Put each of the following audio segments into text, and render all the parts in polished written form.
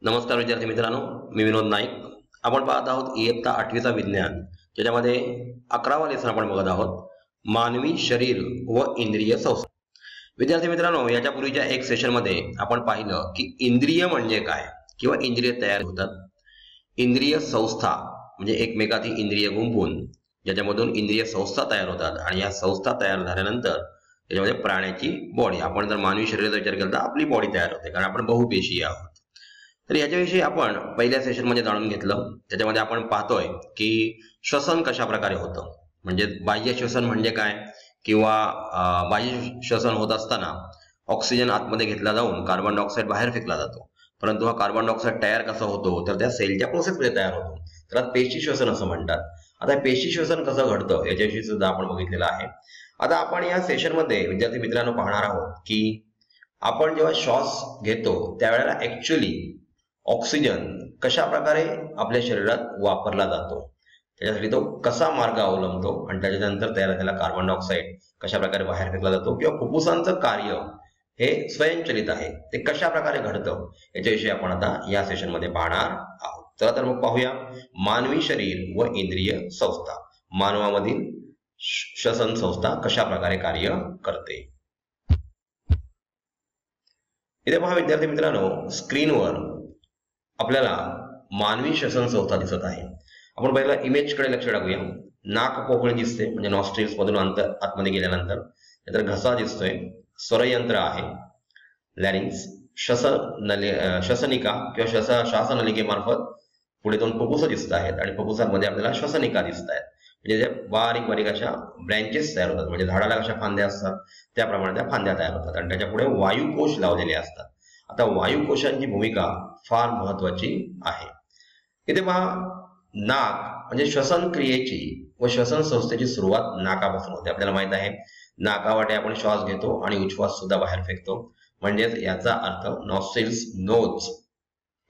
नमस्कार विद्यार्थी मित्रांनो, मी विनोद नाईक. आपण पाहत आहोत इयत्ता 8वीचा विज्ञान, ज्याच्यामध्ये 11वा लेसन आपण बघत आहोत, मानवी शरीर व इंद्रिय संस्था. विद्यार्थी मित्रांनो, याच्या पूर्वीच्या एक सेशनमध्ये आपण पाहिलं की इंद्रिय म्हणजे काय किंवा इंद्रिय तयार होतात. इंद्रिय संस्था म्हणजे एकमेकातील इंद्रिय गुंफून ज्याच्यामधून इंद्रिय संस्था तयार होतात आणि या संस्था तयार झाल्यानंतर त्याच्यामध्ये प्राण्याची बॉडी, आपण जर मानवी शरीराचा विचार केला तर आपली बॉडी तयार होते, कारण आपण बहुपेशीय आहोत. तर याच्याविषयी आपण पहिल्या सेशनमध्ये जाणून घेतलं. त्याच्यामध्ये आपण पाहतोय की श्वसन कशा प्रकारे होतं, म्हणजे बाह्य श्वसन म्हणजे काय, किंवा बाह्य श्वसन होत असताना ऑक्सिजन आतमध्ये घेतला जाऊन कार्बन डायऑक्साईड बाहेर फेकला जातो, परंतु हा कार्बन डायऑक्साईड तयार कसा होतो तर त्या सेलच्या प्रोसेसमध्ये तयार होतो. त्याला पेशी श्वसन असं म्हणतात. आता पेशी श्वसन कसं घडतं याच्याविषयी सुद्धा आपण बघितलेलं आहे. आता आपण या सेशनमध्ये विद्यार्थी मित्रांनो पाहणार आहोत की आपण जेव्हा श्वास घेतो त्यावेळेला ऍक्च्युअली ऑक्सिजन कशा प्रकारे आपल्या शरीरात वापरला जातो, त्याच्यासाठी तो कसा मार्ग अवलंबतो आणि त्याच्यानंतर त्याला कार्बन डायऑक्साईड कशा प्रकारे बाहेर फेकला जातो, किंवा फुफ्फुसांचं कार्य हे स्वयंचलित आहे ते कशा प्रकारे घडतं याच्याविषयी आपण आता या सेशनमध्ये पाहणार आहोत. चला तर मग पाहूया मानवी शरीर व इंद्रिय संस्था, मानवामधील श्वसन संस्था कशा प्रकारे कार्य करते. इथे पहा विद्यार्थी मित्रांनो, स्क्रीनवर आपल्याला मानवी श्वसन संस्था दिसत आहे. आपण पहिला इमेज कडे लक्ष टाकूया. नाक पोकळी दिसते, म्हणजे नॉस्ट्रिल्स मधून आतमध्ये गेल्यानंतर. नंतर घसा दिसतोय, स्वरयंत्र आहे, लॅरिंग्स, श्वसनिका किंवा श्वासनलिकेमार्फत पुढे दोन फुफ्फुस दिसत आहेत आणि फुफ्फुसांमध्ये आपल्याला श्वसनिका दिसत आहेत, म्हणजे त्या बारीक बारीक अशा ब्रँचेस तयार होतात, म्हणजे झाडाला कशा फांद्या असतात त्याप्रमाणे त्या फांद्या तयार होतात आणि त्याच्या पुढे वायुकोश लावलेले असतात. आता वायुकोशांची भूमिका फार महत्वाची आहे. इथे पहा, नाक म्हणजे श्वसन क्रियेची व श्वसन संस्थेची सुरुवात नाकापासून होते. आपल्याला माहित आहे नाकावाटे आपण श्वास घेतो आणि उच्छ्वास सुद्धा बाहेर फेकतो, म्हणजेच याचा अर्थ नॉस्ट्रिल्स, नोज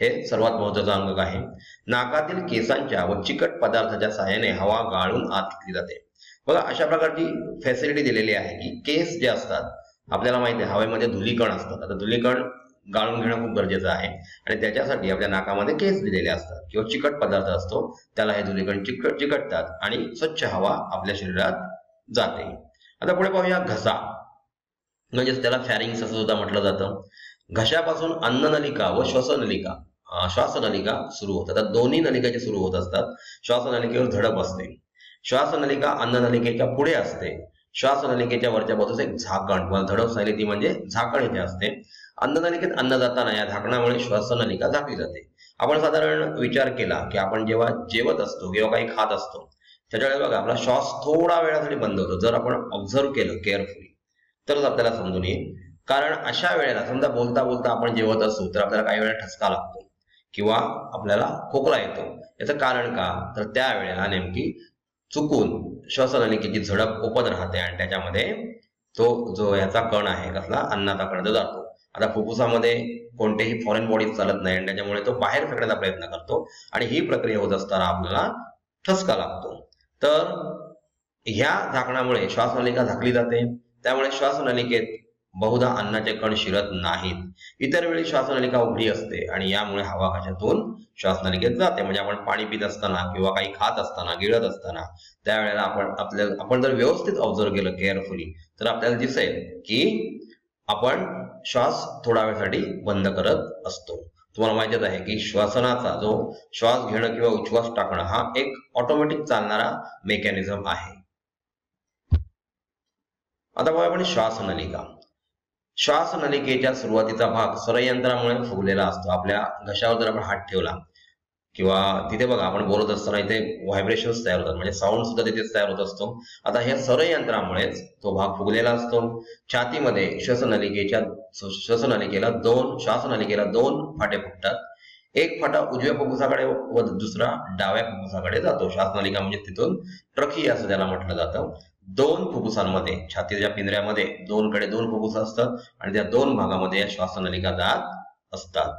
हे सर्वात महत्वाचं अंग आहे. नाकातील केसांच्या व चिकट पदार्थाच्या सहाय्याने हवा गाळून आत घेतली जाते. बघा, अशा प्रकारची फॅसिलिटी दिलेली आहे की केस जे असतात, आपल्याला माहिती आहे हवेमध्ये धुलीकण असतात. आता धुलीकण गाळून घेणं खूप गरजेचं आहे आणि त्याच्यासाठी आपल्या नाकामध्ये केस दिलेले असतात किंवा चिकट पदार्थ असतो, त्याला हे धुलीकण चिकटतात आणि स्वच्छ हवा आपल्या शरीरात जाते. आता पुढे पाहूया घसा, म्हणजे त्याला फॅरिंग्स असं सुद्धा म्हटलं जातं. घशापासून अन्ननलिका व श्वासनलिका सुरू होतात. आता दोन्ही नलिकाचे सुरू होत असतात. श्वासनलिकेवर झडप असते, श्वासनलिका अन्ननलिकेच्या पुढे असते. श्वासनलिकेच्या वरच्या बाजूस एक झाकण किंवा झडप सांगितली ती म्हणजे झाकण इथे असते. अन्ननलिकेत अन्न जाताना या झाकणामुळे श्वासनलिका झाकली जाते. आपण साधारण विचार केला की आपण जेव्हा जेवत असतो किंवा काही खात असतो त्याच्यावेळेस बघा आपला श्वास थोडा वेळासाठी बंद होतो. जर आपण ऑब्झर्व केलं केअरफुली तरच आपल्याला समजून येईल. कारण अशा वेळेला समजा बोलता बोलता आपण जेवत असू तर आपल्याला काही वेळा ठसका लागतो किंवा आपल्याला खोकला येतो. याचं कारण का, तर त्यावेळेला नेमकी चुकून श्वासनलिकेची झडप ओपन राहते आणि त्याच्यामध्ये तो जो याचा कण आहे कसला, अन्नाचा कण जातो. आता फुफ्फुसामध्ये कोणतेही फॉरेन बॉडीज चालत नाही आणि त्याच्यामुळे तो बाहेर फेकण्याचा प्रयत्न करतो आणि ही प्रक्रिया होत असताना आपल्याला ठसका लागतो. तर ह्या झाकणामुळे श्वासनलिका झाकली जाते, त्यामुळे श्वासनलिकेत बहुधा अन्नाचे कण शिरत नाहीत. इतर वेळी श्वासनलिका उघडी असते आणि यामुळे हवा घशातून श्वासनलिकेत जाते. म्हणजे आपण पाणी पित असताना किंवा काही खात असताना, गिळत असताना त्यावेळेला आपण जर व्यवस्थित ऑब्झर्व केलं केअरफुली तर आपल्याला दिसेल की आपण श्वास थोडा वेळासाठी बंद करत असतो. तुम्हाला माहितीच आहे की श्वासनाचा जो श्वास घेणं किंवा उच्छ्वास टाकणं हा एक ऑटोमॅटिक चालणारा मेकॅनिझम आहे. आता बघा आपण श्वासनलिका. श्वासनलिकेच्या सुरुवातीचा भाग स्वरयंत्रामुळे फुगलेला असतो. आपल्या घशावर जर आपण हात ठेवला किंवा तिथे बघा आपण बोलत असताना इथे व्हायब्रेशन्स तयार होतात, म्हणजे साऊंड सुद्धा तिथेच तयार होत असतो. आता ह्या स्वरयंत्रामुळेच तो भाग फुगलेला असतो. छातीमध्ये श्वासनलिकेला दोन फाटे फुटतात. एक फाटा उजव्या फुफ्फुसाकडे व दुसरा डाव्या फुफ्फुसाकडे जातो. श्वासनलिका म्हणजे तिथून ट्रकी असं त्याला म्हटलं जातं. दोन फुफ्फुसांमध्ये, छातीच्या पिंजऱ्यामध्ये दोनकडे दोन फुफ्फुस असतात आणि त्या दोन भागामध्ये या श्वासनलिका जात असतात.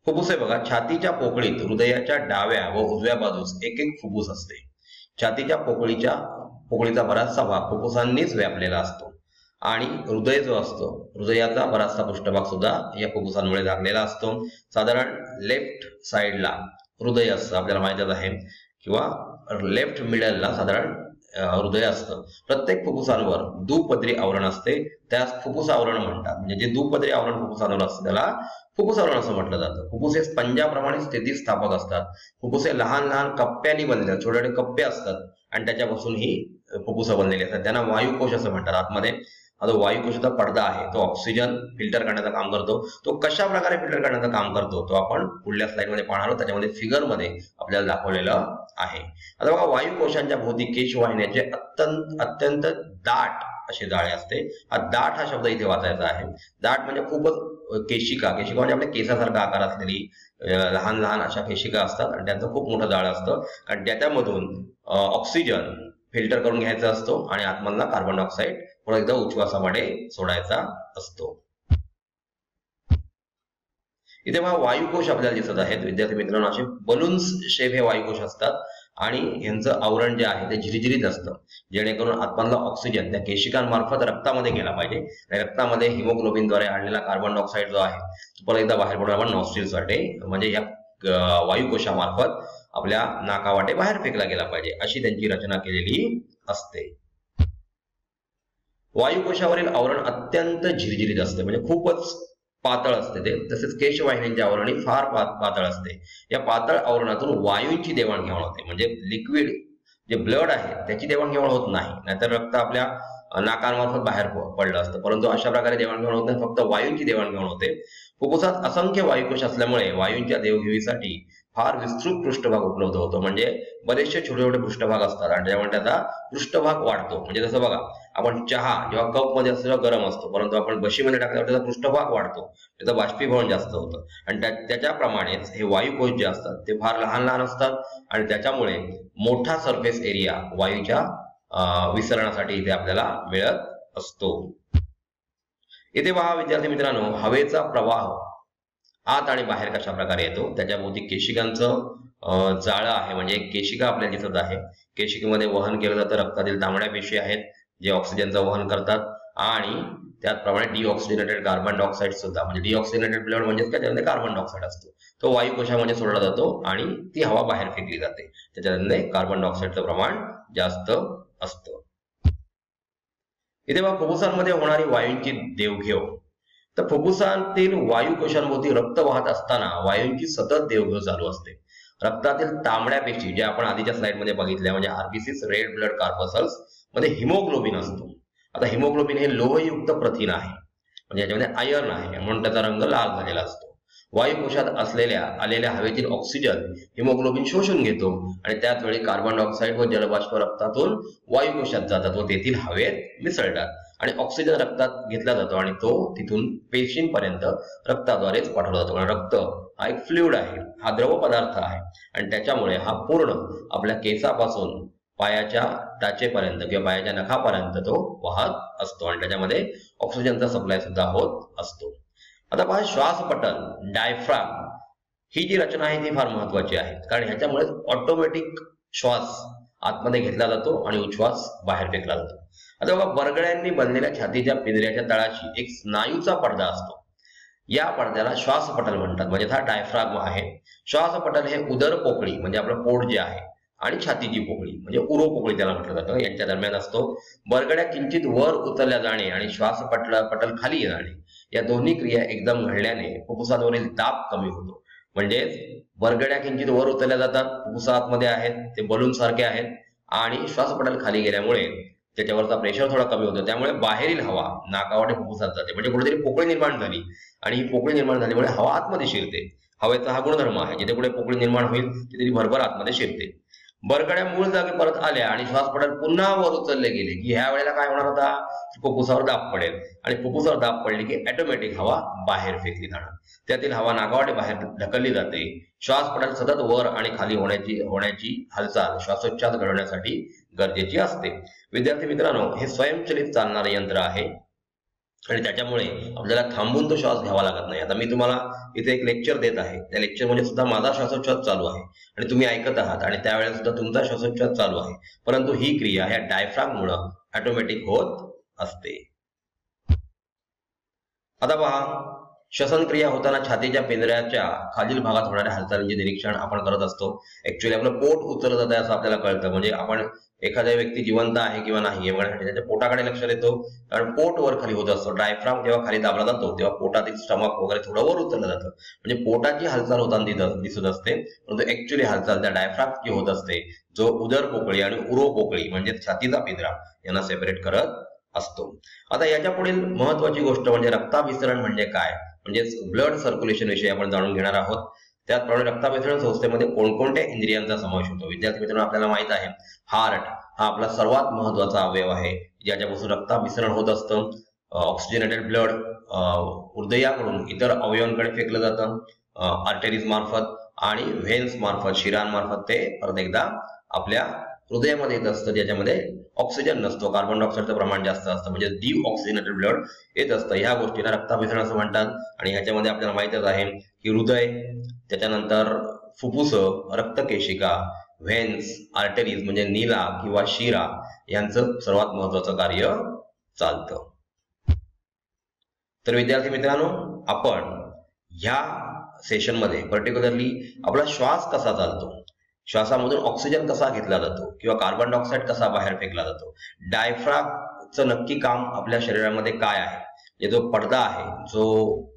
फुफ्फुसे बघा, छातीच्या पोकळीत हृदयाच्या डाव्या व उजव्या बाजूस एक एक फुफ्फुस असते. छातीच्या पोकळीचा बराचसा भाग फुफ्फुसांनीच व्यापलेला असतो. आणि हृदय जो असतो, हृदयाचा बराचसा पृष्ठभाग सुद्धा या फुफ्फुसांमुळे झाकलेला असतो. साधारण लेफ्ट साइडला हृदय असतं, आपल्याला माहितच आहे, किंवा लेफ्ट मिडलला साधारण हृदय असतं. प्रत्येक फुफ्फुसांवर दुपदरी आवरण असते, त्यास फुफ्फुस आवरण म्हणतात. म्हणजे जे दुपदरी आवरण फुफ्फुसांवर असतं त्याला फुफ्फुस आवरण असं म्हटलं जातं. फुफ्फुसे स्पंजाप्रमाणे स्थितीस्थापक असतात. फुफ्फुसे लहान लहान कप्प्यांनी बनलेले, छोटे छोटे कप्पे असतात आणि त्याच्यापासून ही फुफ्फुसं बनलेली असतात. त्यांना वायुकोश असं म्हणतात. आतमध्ये हा जो वायुकोशाचा पडदा आहे तो ऑक्सिजन फिल्टर करण्याचं काम करतो. तो कशा प्रकारे फिल्टर करण्याचं काम करतो तो आपण पुढल्या स्लाइडमध्ये पाहणार आहोत. त्याच्यामध्ये फिगरमध्ये आपल्याला दाखवलेलं आहे. आता बघा, वायुकोशांच्या भोवती केशवाहिन्याचे अत्यंत दाट असे जाळे असते. हा दाट हा शब्द इथे वाचायचा आहे. दाट म्हणजे खूपच केशिका म्हणजे आपल्या केसासारखा आकार असलेली लहान लहान अशा केशिका असतात आणि त्यांचं खूप मोठं जाळं असतं, कारण त्याच्यामधून ऑक्सिजन फिल्टर करून घ्यायचा असतो आणि आतमधला कार्बन डायऑक्साईड पुन्हा एकदा उच्छ्वासामध्ये सोडायचा असतो. इथे पहा, वायुकोश आपल्याला दिसत आहेत विद्यार्थी मित्रांनो. असे बलून्स शेप हे वायुकोश असतात आणि यांचं आवरण जे आहे ते झिरिझिरीत असतं, जेणेकरून आतमधला ऑक्सिजन त्या केशिकांमार्फत रक्तामध्ये गेला पाहिजे आणि रक्तामध्ये हिमोग्लोबिनद्वारे आणलेला कार्बन डायऑक्साईड जो आहे तो परत एकदा बाहेर पडून आपण नॉस्ट्रिल्सवाटे म्हणजे या वायुकोशामार्फत आपल्या नाकावाटे बाहेर फेकला गेला पाहिजे, अशी त्यांची रचना केलेली असते. वायुकोशावरील आवरण अत्यंत झिरझिरीत असते, म्हणजे खूपच पातळ असते ते. तसेच केशवाहिन्यांची आवरणी फार पातळ असते. या पातळ आवरणातून वायूंची देवाणघेवाण होते, म्हणजे लिक्विड जे ब्लड आहे त्याची देवाणघेवाण होत नाही. नाहीतर रक्त आपल्या नाकांमार्फत बाहेर पडलं असतं, परंतु अशा प्रकारे देवाणघेवाण होत नाही, फक्त वायूंची देवाणघेवाण होते. फुफ्फुसात असंख्य वायुकोश असल्यामुळे वायूंच्या देवघेवीसाठी फार विस्तृत पृष्ठभाग उपलब्ध होतो. म्हणजे बरेचसे छोटे छोटे पृष्ठभाग असतात आणि त्यामुळे त्याचा पृष्ठभाग वाढतो. म्हणजे जसं बघा, आपण चहा जेव्हा कप मध्ये असतो गरम असतो, परंतु आपण बशीमध्ये टाकल्यावर त्याचा पृष्ठभाग वाढतो, त्याचं बाष्पीभवन जास्त होतं. आणि त्याच्याप्रमाणेच हे वायुकोश जे असतात ते फार लहान लहान असतात आणि त्याच्यामुळे मोठा सरफेस एरिया वायूच्या विसरणासाठी इथे आपल्याला मिळत असतो. इथे पहा विद्यार्थी मित्रांनो, हवेचा प्रवाह आत आणि बाहेर कशा प्रकारे येतो. त्याच्याभोवती केशिकांचं जाळं आहे, म्हणजे एक केशिका आपल्याला दिसत आहे. केशिकेमध्ये वहन केलं जातं. रक्तातील तांबड्या पेशी आहेत जे ऑक्सिजनचं वहन करतात आणि त्याचप्रमाणे डिऑक्सिजनेटेड कार्बन डायऑक्साईड सुद्धा, म्हणजे डिऑक्सिजनेटेड ब्लड म्हणजेच काय, त्यामध्ये कार्बन डायऑक्साईड असतो, तो वायुकोशामध्ये सोडला जातो आणि ती हवा बाहेर फेकली जाते. त्याच्यामध्ये कार्बन डायऑक्साईडचं प्रमाण जास्त असतं. इथे बघा, फुफ्फुसांमध्ये होणारी वायूंची देवघेव. तर फुफ्फुसांतील वायुकोशांभोवती रक्त वाहत असताना वायूंची सतत देवघेव चालू असते. रक्तातील तांबड्या पेशी ज्या आपण आधीच्या स्लाइडमध्ये बघितल्या, म्हणजे आरबीसीस रेड ब्लड कार्पसल्स मध्ये हिमोग्लोबिन असतो. आता हिमोग्लोबिन हे लोहयुक्त प्रथिन आहे, म्हणजे याच्यामध्ये आयर्न आहे, म्हणून त्याचा रंग लाल झालेला असतो. वायुकोशात आलेल्या हवेतील ऑक्सिजन हिमोग्लोबिन शोषून घेतो आणि त्याच वेळी कार्बन डायऑक्साईड व जलबाष्प रक्तातून वायुकोशात जातात व तेथील हवेत मिसळतात आणि ऑक्सिजन रक्तात घेतला जातो आणि तो तिथून पेशींपर्यंत रक्ताद्वारेच पाठवला जातो. कारण रक्त हा एक फ्लुइड आहे, हा द्रव पदार्थ आहे आणि त्याच्यामुळे हा पूर्ण आपल्या केसापासून पायाच्या टाचेपर्यंत किंवा पायाच्या नखापर्यंत तो वाहत असतो आणि त्याच्यामध्ये ऑक्सिजनचा सप्लाय सुद्धा होत असतो. आता पहा, श्वासपटल डायफ्राम ही जी रचना आहे ती फार महत्वाची आहे, कारण ह्याच्यामुळे ऑटोमॅटिक श्वास आतमध्ये घेतला जातो आणि उच्छ्वास बाहेर फेकला जातो. आता बघा, बरगड्यांनी बनलेल्या छातीच्या पिंजऱ्याच्या तळाशी एक स्नायूचा पडदा असतो. या पडद्याला श्वासपटल म्हणतात, म्हणजे हा डायफ्राम आहे. श्वासपटल हे उदर पोकळी म्हणजे आपलं पोट जे आहे आणि छातीची पोकळी म्हणजे उरो पोकळी त्याला म्हटलं जातं, यांच्या दरम्यान असतो. बरगड्या किंचित वर उचलल्या जाणे आणि श्वासपटल खाली येणे या दोन्ही क्रिया एकदम घडल्याने फुफ्फुसांवरील दाब कमी होतो. म्हणजे बरगड्या किंचित वर उचलल्या जातात, फुफ्फुसामध्ये आहेत ते बलून सारखे आहेत आणि श्वासपटल खाली गेल्यामुळे त्याच्यावरचा प्रेशर थोडा कमी होतो. त्यामुळे बाहेरील हवा नाकावाटे फुफ्फुसात जाते, म्हणजे कुठेतरी पोकळी निर्माण झाली आणि ही पोकळी निर्माण झाल्यामुळे हवा आतमध्ये शिरते. हवेचा हा गुणधर्म आहे, जिथे कुठे पोकळी निर्माण होईल तिथे ती भरभर आतमध्ये शिरते. बरगड्या मूळ जागी परत आल्या आणि श्वासपटल पुन्हा वर उचलले गेले की ह्या वेळेला काय होणार होता, फुफ्फुसावर दाब पडेल आणि फुफ्फुसावर दाब पडली की ऑटोमॅटिक हवा बाहेर फेकली जाणार. त्यातील हवा नाकावाटे बाहेर ढकलली जाते. श्वासपटल सतत वर आणि खाली होण्याची हालचाल श्वासोच्छ्वास घडवण्यासाठी गरजेची असते. विद्यार्थी मित्रांनो, हे स्वयंचलित चालणारे यंत्र आहे आणि त्याच्यामुळे आपल्याला थांबून तो श्वास घ्यावा लागत नाही. आता मी तुम्हाला इथे एक लेक्चर देत आहे, त्या लेक्चर मध्ये सुद्धा माझा श्वासोच्छ्वास चालू आहे आणि तुम्ही ऐकत आहात आणि त्यावेळेस सुद्धा तुमचा श्वासोच्छ्वास चालू आहे, परंतु ही क्रिया ह्या डायफ्राम मुळे ऑटोमॅटिक होत असते. आता पहा, श्वसनक्रिया होताना छातीच्या पिंजऱ्याच्या खालील भागात होणाऱ्या हालचालींचे निरीक्षण आपण करत असतो. ऍक्च्युअली आपलं पोट उचललं जात आहे असं आपल्याला कळतं. म्हणजे आपण एखाद्या व्यक्ती जिवंत आहे किंवा नाही हे बघण्यासाठी त्याच्या पोटाकडे लक्ष देतो, कारण पोट वर खाली होत असतो. डायफ्राम जेव्हा खाली दाबला जातो तेव्हा पोटातील स्टमक वगैरे थोडं वर उचललं जातं, म्हणजे पोटाची हालचाल होताना दिसत असते. परंतु ऍक्च्युअली हालचाल त्या डायफ्रामची होत असते, जो उदर पोकळी आणि उरो पोकळी म्हणजे छातीचा पिंजरा यांना सेपरेट करत असतो. आता याच्या पुढील महत्वाची गोष्ट म्हणजे रक्ताभिसरण म्हणजे काय, म्हणजेच ब्लड सर्क्युलेशन विषयी आपण जाणून घेणार आहोत. त्याचप्रमाणे रक्ताभिसरण संस्थेमध्ये कोणकोणत्या इंद्रियांचा समावेश होतो. विद्यार्थी मित्रांनो, आपल्याला माहित आहे हार्ट हा आपला सर्वात महत्वाचा अवयव आहे, ज्याच्यापासून रक्ताभिसरण होत असतं. ऑक्सिजनेटेड ब्लड हृदयाकडून इतर अवयवांकडे फेकलं जातं आर्टरीज मार्फत, आणि व्हेन्स मार्फत शिरांमार्फत ते परत एकदा आपल्या हृदयामध्ये येत असतं, ज्याच्यामध्ये ऑक्सिजन नसतो, कार्बन डायऑक्साईडचं प्रमाण जास्त असतं, म्हणजे डिऑक्सिजनेटेड ब्लड येत असतं. ह्या गोष्टीला रक्ताभिसरण असं म्हणतात. आणि ह्याच्यामध्ये आपल्याला माहितच आहे की हृदय, त्याच्यानंतर फुफ्फुस, रक्तकेशिका, व्हेन्स, आर्टरीज म्हणजे नीला किंवा शिरा यांचं सर्वात महत्वाचं कार्य चालतं. तर विद्यार्थी मित्रांनो, आपण ह्या सेशन मध्ये पर्टिक्युलरली आपला श्वास कसा चालतो, श्वासामधून ऑक्सिजन कसा घेतला जातो किंवा कार्बन डायऑक्साईड कसा बाहेर फेकला जातो, डायफ्रामचं नक्की काम आपल्या शरीरामध्ये काय आहे, जो पडदा आहे, जो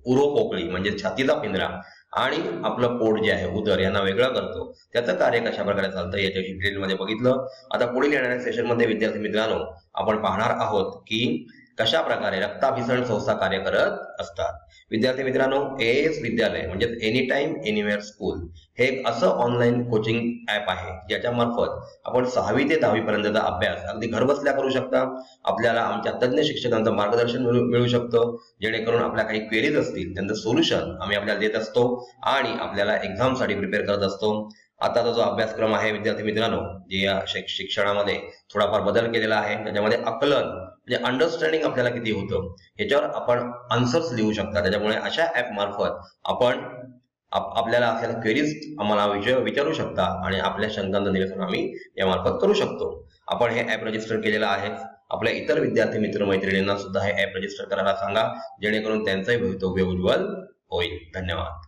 उरो पोकळी म्हणजे छातीचा पिंजरा आणि आपलं पोट जे आहे उदर यांना वेगळं करतो, त्याचं कार्य कशा प्रकारे चालतं याच्याशी डिटेलमध्ये बघितलं. आता पुढील येणाऱ्या सेशन मध्ये विद्यार्थी मित्रांनो आपण पाहणार आहोत की कशा प्रकारे रक्ताभिसरण संस्था कार्य करत असतात. विद्यार्थी मित्रांनो, एएस विद्यालय म्हणजे एनी टाइम एनीवेअर स्कूल हे एक असं ऑनलाईन कोचिंग ऍप आहे ज्याच्या मार्फत आपण 6वी ते 10वी पर्यंतचा अभ्यास अगदी घरबसल्या करू शकता. आपल्याला आमच्या तज्ञ शिक्षकांचं मार्गदर्शन मिळू शकतं, जेणेकरून आपल्या काही क्वेरीज असतील त्यांचं सोल्युशन आम्ही आपल्याला देत असतो आणि आपल्याला एक्झामसाठी प्रिपेअर करत असतो. आताचा जो अभ्यासक्रम आहे विद्यार्थी मित्रांनो, जे या शिक्षणामध्ये थोडाफार बदल केलेला आहे, त्याच्यामध्ये आकलन म्हणजे अंडरस्टँडिंग आपल्याला किती होतं ह्याच्यावर आपण आन्सर्स लिहू शकता. त्याच्यामुळे अशा ऍप मार्फत आपण आपल्याला असलेल्या क्वेरीज आम्हाला विचारू शकता आणि आपल्या शंकांचं निरसन आम्ही या मार्फत करू शकतो. आपण हे ऍप रजिस्टर केलेलं आहे. आपल्या इतर विद्यार्थी मित्रमैत्रिणींना सुद्धा हे ऍप रजिस्टर करायला सांगा, जेणेकरून त्यांचंही भवितव्य उज्ज्वल होईल. धन्यवाद.